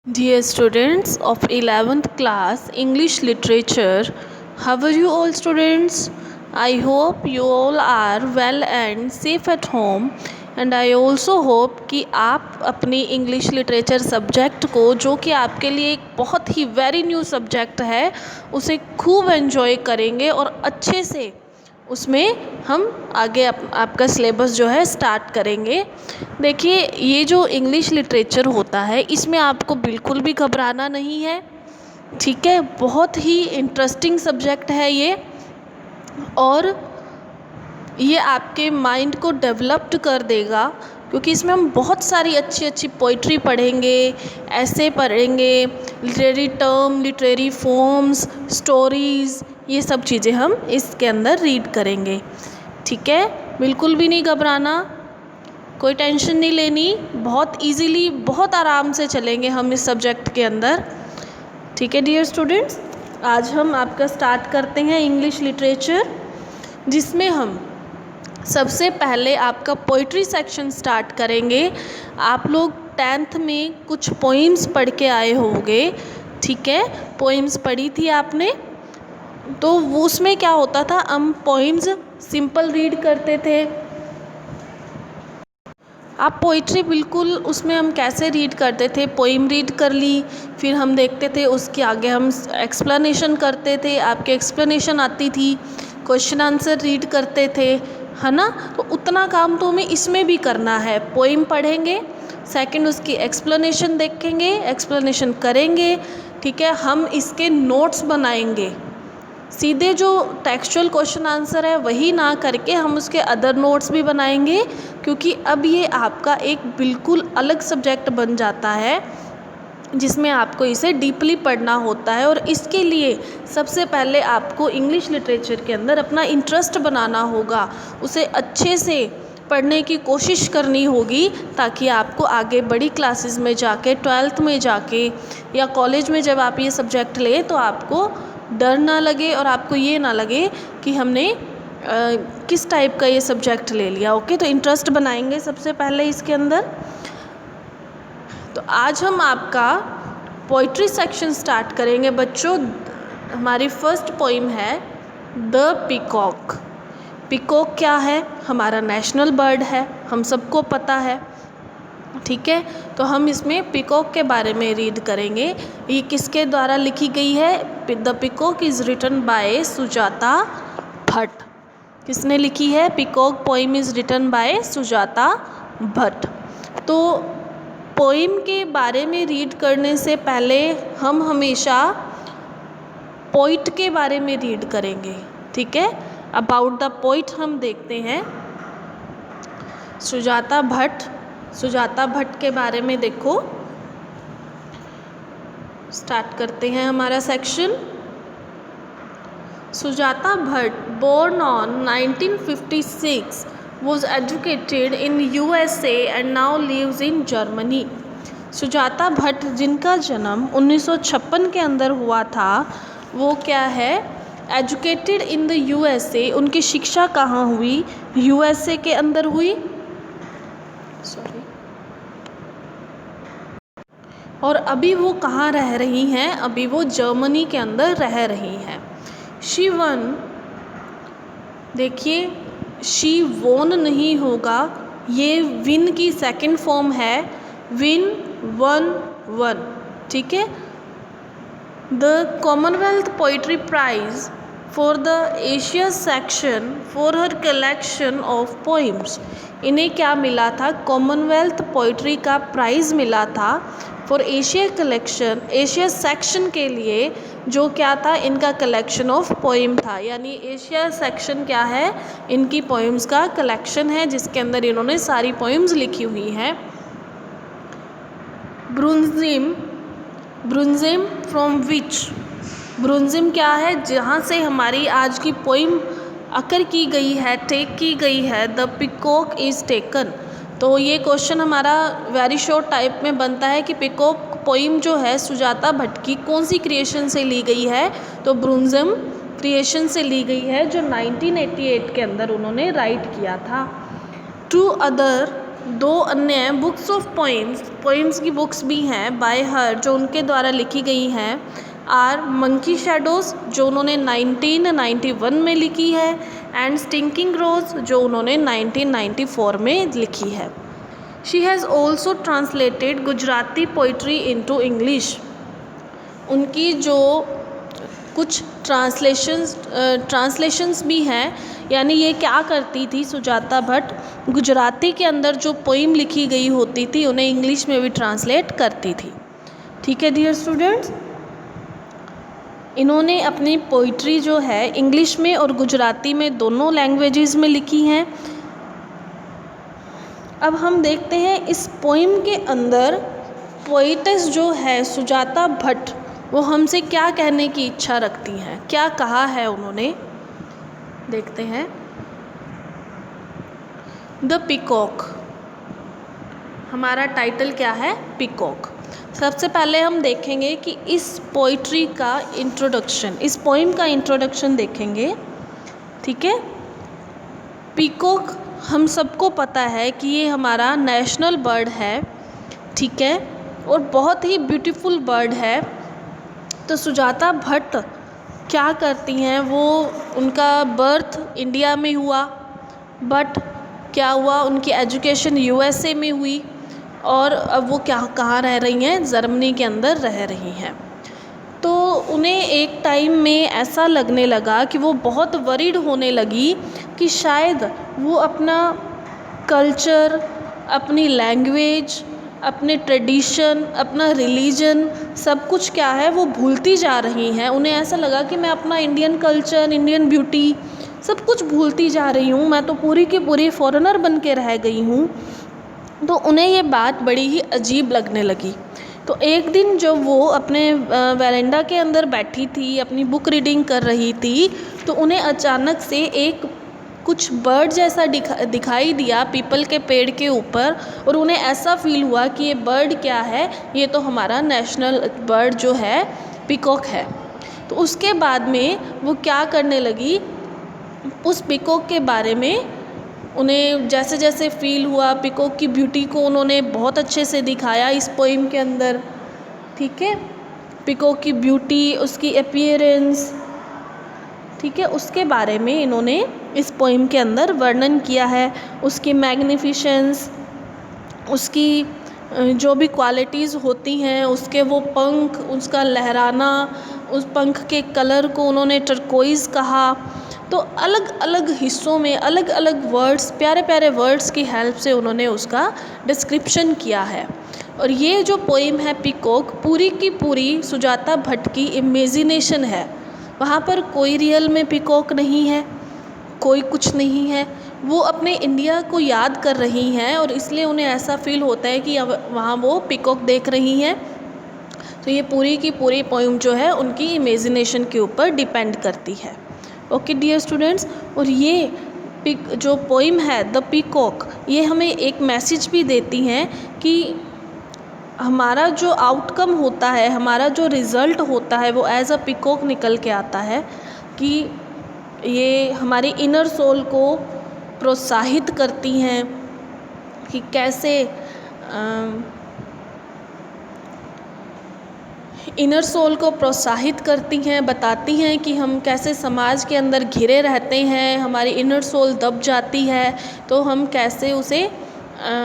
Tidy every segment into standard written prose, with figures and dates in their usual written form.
Dear students of 11th class English literature, how are you all students? I hope you all are well and safe at home and I also hope कि आप अपनी English literature subject को, जो कि आपके लिए एक बहुत ही वेरी न्यू सब्जेक्ट है, उसे खूब एंजॉय करेंगे और अच्छे से उसमें हम आगे आपका सिलेबस जो है स्टार्ट करेंगे। देखिए, ये जो इंग्लिश लिटरेचर होता है इसमें आपको बिल्कुल भी घबराना नहीं है, ठीक है। बहुत ही इंटरेस्टिंग सब्जेक्ट है ये और ये आपके माइंड को डेवलप्ड कर देगा, क्योंकि इसमें हम बहुत सारी अच्छी अच्छी पोइट्री पढ़ेंगे, ऐसे पढ़ेंगे, literary term, literary forms, stories, ये सब चीज़ें हम इसके अंदर रीड करेंगे, ठीक है। बिल्कुल भी नहीं घबराना, कोई टेंशन नहीं लेनी, बहुत इजीली, बहुत आराम से चलेंगे हम इस सब्जेक्ट के अंदर, ठीक है। डियर स्टूडेंट्स, आज हम आपका स्टार्ट करते हैं इंग्लिश लिटरेचर, जिसमें हम सबसे पहले आपका पोइट्री सेक्शन स्टार्ट करेंगे। आप लोग 10th में कुछ पोइम्स पढ़ के आए होंगे, ठीक है। पोइम्स पढ़ी थी आपने, तो वो उसमें क्या होता था, हम पोइम्स सिंपल रीड करते थे। आप पोइट्री बिल्कुल उसमें हम कैसे रीड करते थे, पोइम रीड कर ली, फिर हम देखते थे उसके आगे हम एक्सप्लेनेशन करते थे, आपके एक्सप्लेनेशन आती थी, क्वेश्चन आंसर रीड करते थे, है ना। तो उतना काम तो हमें इसमें भी करना है। पोइम पढ़ेंगे, सेकंड उसकी एक्सप्लेनेशन देखेंगे, एक्सप्लेनेशन करेंगे, ठीक है। हम इसके नोट्स बनाएंगे, सीधे जो टेक्सचुअल क्वेश्चन आंसर है वही ना करके हम उसके अदर नोट्स भी बनाएंगे, क्योंकि अब ये आपका एक बिल्कुल अलग सब्जेक्ट बन जाता है जिसमें आपको इसे डीपली पढ़ना होता है। और इसके लिए सबसे पहले आपको इंग्लिश लिटरेचर के अंदर अपना इंटरेस्ट बनाना होगा, उसे अच्छे से पढ़ने की कोशिश करनी होगी, ताकि आपको आगे बड़ी क्लासेस में जाके, 12th में जाके या कॉलेज में जब आप ये सब्जेक्ट लें तो आपको डर ना लगे और आपको ये ना लगे कि हमने किस टाइप का ये सब्जेक्ट ले लिया। ओके, तो इंटरेस्ट बनाएंगे सबसे पहले इसके अंदर। तो आज हम आपका पोइट्री सेक्शन स्टार्ट करेंगे बच्चों। हमारी फर्स्ट पोइम है द पीकॉक। पीकॉक क्या है? हमारा नेशनल बर्ड है, हम सबको पता है, ठीक है। तो हम इसमें पीकॉक के बारे में रीड करेंगे। ये किसके द्वारा लिखी गई है? The peacock is written by Sujata Bhatt. किसने लिखी है? Peacock poem is written by Sujata Bhatt. तो पोइम के बारे में रीड करने से पहले हम हमेशा पोइट के बारे में रीड करेंगे, ठीक है। अबाउट द पोइट हम देखते हैं सुजाता भट्ट। सुजाता भट्ट के बारे में देखो, स्टार्ट करते हैं हमारा section. Sujata Bhatt born on 1956 was educated in USA and now lives in Germany। Sujata Bhatt जिनका जन्म 1956 के अंदर हुआ था, वो क्या है? Educated in the USA। उनकी शिक्षा कहाँ हुई? USA के अंदर हुई, सॉरी। और अभी वो कहाँ रह रही हैं? अभी वो जर्मनी के अंदर रह रही हैं। शी वन, देखिए शी वोन नहीं होगा, ये विन की सेकंड फॉर्म है, विन वन वन, ठीक है। The Commonwealth poetry prize for the Asia section for her collection of poems. इन्हें क्या मिला था? कॉमनवेल्थ पोइट्री का प्राइज़ मिला था for Asia collection, Asia section के लिए, जो क्या था? इनका कलेक्शन ऑफ पोइम था। यानी एशिया सेक्शन क्या है? इनकी पोइम्स का कलेक्शन है, जिसके अंदर इन्होंने सारी पोइम्स लिखी हुई हैं। ब्रुंजिम, ब्रुंजिम फ्रॉम विच? ब्रुंजिम क्या है? जहाँ से हमारी आज की पोइम अकर की गई है, टेक की गई है, द पीकॉक इज़ टेकन। तो ये क्वेश्चन हमारा वेरी शॉर्ट टाइप में बनता है कि पीकॉक पोइम जो है सुजाता भट्ट की कौन सी क्रिएशन से ली गई है? तो ब्रुंजिम क्रिएशन से ली गई है, जो 1988 के अंदर उन्होंने राइट किया था। टू अदर दो अन्य हैं बुक्स ऑफ पोइम्स की बुक्स भी हैं बाय हर जो उनके द्वारा लिखी गई हैं आर मंकी शैडोज़ जो उन्होंने 1991 में लिखी है एंड स्टिंकिंग रोज़ जो उन्होंने 1994 में लिखी है। She has also translated Gujarati poetry into English. उनकी जो कुछ ट्रांसलेशंस भी हैं, यानी ये क्या करती थी सुजाता भट्ट, गुजराती के अंदर जो पोइम लिखी गई होती थी उन्हें इंग्लिश में भी ट्रांसलेट करती थी। ठीक है डियर स्टूडेंट्स, इन्होंने अपनी पोइट्री जो है इंग्लिश में और गुजराती में दोनों लैंग्वेजेस में लिखी हैं। अब हम देखते हैं इस पोइम के अंदर पोइटेस जो है सुजाता भट्ट वो हमसे क्या कहने की इच्छा रखती हैं, क्या कहा है उन्होंने, देखते हैं। द पीकॉक, हमारा टाइटल क्या है, पीकॉक। सबसे पहले हम देखेंगे कि इस पोइट्री का इंट्रोडक्शन, इस पोइम का इंट्रोडक्शन देखेंगे। ठीक है, पीकॉक हम सबको पता है कि ये हमारा नेशनल बर्ड है। ठीक है, और बहुत ही ब्यूटीफुल बर्ड है। तो सुजाता भट्ट क्या करती हैं, वो उनका बर्थ इंडिया में हुआ बट क्या हुआ, उनकी एजुकेशन यूएसए में हुई और अब वो कहाँ रह रही हैं, जर्मनी के अंदर रह रही हैं। तो उन्हें एक टाइम में ऐसा लगने लगा कि वो बहुत वरीड होने लगी कि शायद वो अपना कल्चर, अपनी लैंग्वेज, अपने ट्रेडिशन, अपना रिलीजन सब कुछ क्या है वो भूलती जा रही हैं। उन्हें ऐसा लगा कि मैं अपना इंडियन कल्चर, इंडियन ब्यूटी सब कुछ भूलती जा रही हूँ, मैं तो पूरी की पूरी फॉरेनर बन के रह गई हूँ। तो उन्हें ये बात बड़ी ही अजीब लगने लगी। तो एक दिन जब वो अपने वेरेंडा के अंदर बैठी थी, अपनी बुक रीडिंग कर रही थी, तो उन्हें अचानक से एक कुछ बर्ड जैसा दिखाई दिया पीपल के पेड़ के ऊपर, और उन्हें ऐसा फील हुआ कि ये बर्ड क्या है, ये तो हमारा नेशनल बर्ड जो है पीकॉक है। तो उसके बाद में वो क्या करने लगी, उस पीकॉक के बारे में उन्हें जैसे जैसे फील हुआ, पीकॉक की ब्यूटी को उन्होंने बहुत अच्छे से दिखाया इस पोइम के अंदर। ठीक है, पीकॉक की ब्यूटी, उसकी अपीयरेंस, ठीक है, उसके बारे में इन्होंने इस पोइम के अंदर वर्णन किया है। उसकी मैग्निफिसेंस, उसकी जो भी क्वालिटीज़ होती हैं, उसके वो पंख, उसका लहराना, उस पंख के कलर को उन्होंने टर्कोइज़ कहा। तो अलग अलग हिस्सों में अलग अलग वर्ड्स, प्यारे प्यारे वर्ड्स की हेल्प से उन्होंने उसका डिस्क्रिप्शन किया है। और ये जो पोइम है पीकॉक, पूरी की पूरी सुजाता भट्ट की इमेजिनेशन है। वहाँ पर कोई रियल में पीकॉक नहीं है, कोई कुछ नहीं है। वो अपने इंडिया को याद कर रही हैं और इसलिए उन्हें ऐसा फील होता है कि अब वहाँ वो पीकॉक देख रही हैं। तो ये पूरी की पूरी पोइम जो है उनकी इमेजिनेशन के ऊपर डिपेंड करती है। ओके डियर स्टूडेंट्स, और ये जो पोइम है द पीकॉक, ये हमें एक मैसेज भी देती हैं कि हमारा जो आउटकम होता है, हमारा जो रिज़ल्ट होता है वो एज अ पीकॉक निकल के आता है। कि ये हमारी इनर सोल को प्रोत्साहित करती हैं कि कैसे इनर सोल को प्रोत्साहित करती हैं, बताती हैं कि हम कैसे समाज के अंदर घिरे रहते हैं, हमारी इनर सोल दब जाती है तो हम कैसे उसे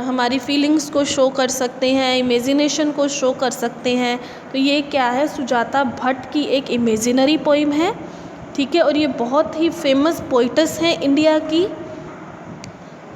हमारी फीलिंग्स को शो कर सकते हैं, इमेजिनेशन को शो कर सकते हैं। तो ये क्या है, सुजाता भट्ट की एक इमेजिनरी पोइम है। ठीक है, और ये बहुत ही फेमस पोइटस हैं इंडिया की।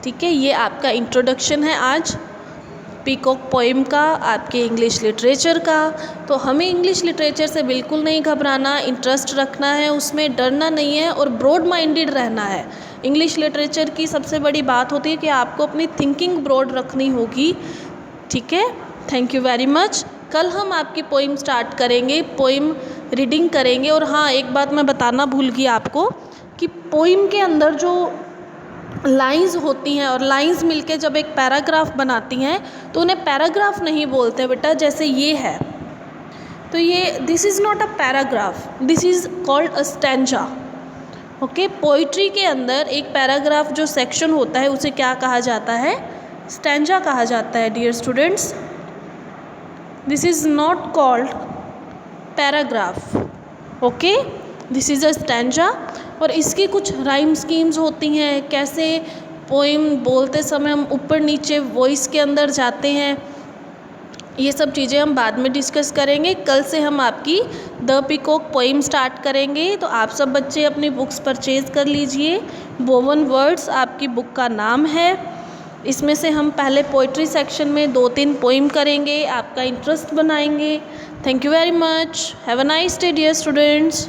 ठीक है, ये आपका इंट्रोडक्शन है आज पीकॉक पोइम का, आपके इंग्लिश लिटरेचर का। तो हमें इंग्लिश लिटरेचर से बिल्कुल नहीं घबराना, इंटरेस्ट रखना है उसमें, डरना नहीं है और ब्रॉड माइंडेड रहना है। इंग्लिश लिटरेचर की सबसे बड़ी बात होती है कि आपको अपनी थिंकिंग ब्रॉड रखनी होगी। ठीक है, थैंक यू वेरी मच। कल हम आपकी पोइम स्टार्ट करेंगे, पोइम रीडिंग करेंगे। और हाँ, एक बात मैं बताना भूल गई आपको कि पोइम के अंदर जो लाइंस होती हैं और लाइंस मिलके जब एक पैराग्राफ बनाती हैं तो उन्हें पैराग्राफ नहीं बोलते बेटा। जैसे ये है तो ये this is not a paragraph, this is called a stanza. Okay, poetry के अंदर एक पैराग्राफ जो सेक्शन होता है उसे क्या कहा जाता है, स्टैंजा कहा जाता है dear students. This is not called paragraph, okay, this is a stanza. और इसकी कुछ राइम स्कीम्स होती हैं, कैसे पोइम बोलते समय हम ऊपर नीचे वॉइस के अंदर जाते हैं, ये सब चीज़ें हम बाद में डिस्कस करेंगे। कल से हम आपकी द पीकॉक पोइम स्टार्ट करेंगे, तो आप सब बच्चे अपनी बुक्स परचेज़ कर लीजिए। वोवन वर्ड्स आपकी बुक का नाम है। इसमें से हम पहले पोइट्री सेक्शन में 2-3 पोइम करेंगे, आपका इंटरेस्ट बनाएंगे। Thank you very much, have a nice day dear students.